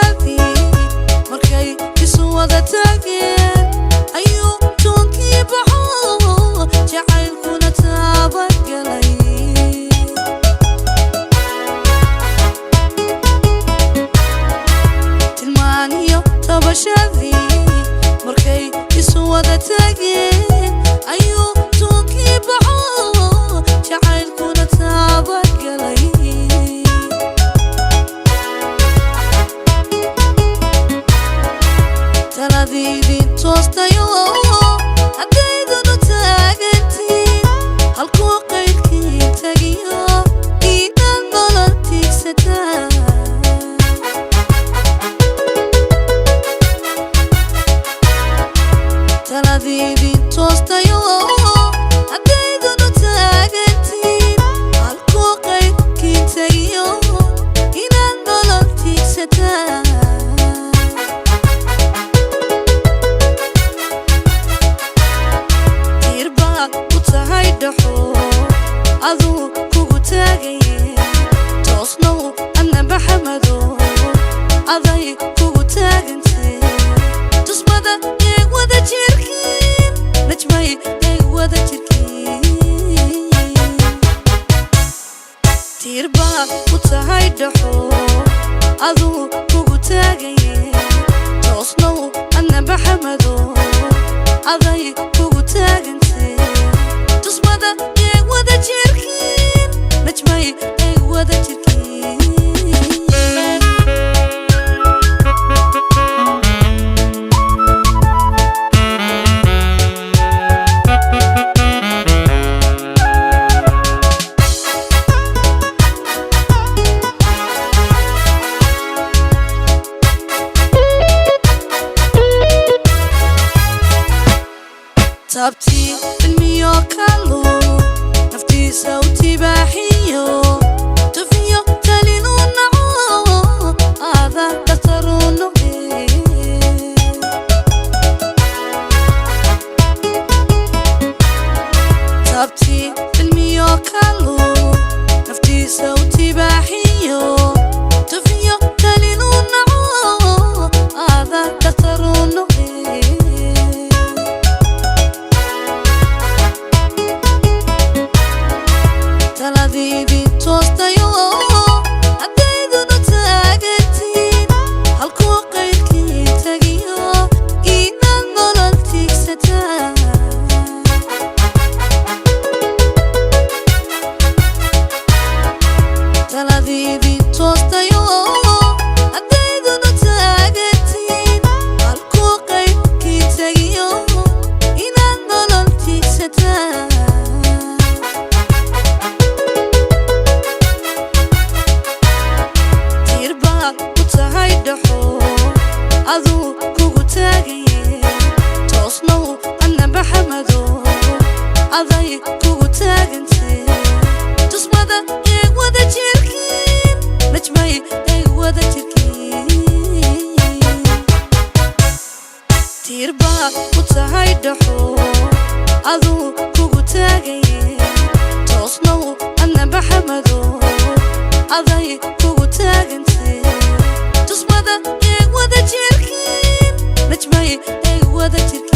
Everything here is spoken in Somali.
tabashadii markay isu wada taageen ayuu toonkii baxo jacaylkuna taabagalay tilmaan iyo tabashadii markay isu wada taageen ayuu toonkii baxo jacaylkuna taabagalay taladidin toostayo haddaydunu taagantiin halkuu qaydkii tagiyo inaad nolol tiigsataan taladidin toostayo haddaydunu taagantiin halkuu qaydkii tagiyo inaad nolol tiigsataan aduu kugu taagaye toosnow adna baxamado aday kugu taagantee tusmada eeg wada jirkiin najmay eeg wada jirkiin tiirbaa ku tahay dhaxo aduu kugu taagaye toosnow adna baxamado aday kugu taagantee tusmada eeg wada jirkiin najmay eeg wada jirkiin tabtii cilmiyo kalu naftiisa u tibaaxiyo tufiyo talinu naco aada dhaktaru noqe tabtii cilmiyo kalu naftiisa u tibaaxiyo tufiyo talinu naco aada dhaktaru noqe taladidin toostayo haddaydunu taagantiin halkuu qaydkii tagiyo inaad nolol tiigsataan taladidin toostayo haddaydunu taagantiin halkuu qaydkii tagiyo inaad nolol tiigsataan aduu kugu taagaye toosnow adna baxamado aday kugu taagantee tusmada eeg wada jirkiin najmay eeg wada jirkiin tiirbaa ku tahay dhaxo aduu kugu taagaye toosnow adna baxamado aday kugu taagantee tusmada eeg wada jirkiin najmay eeg wada jirkiin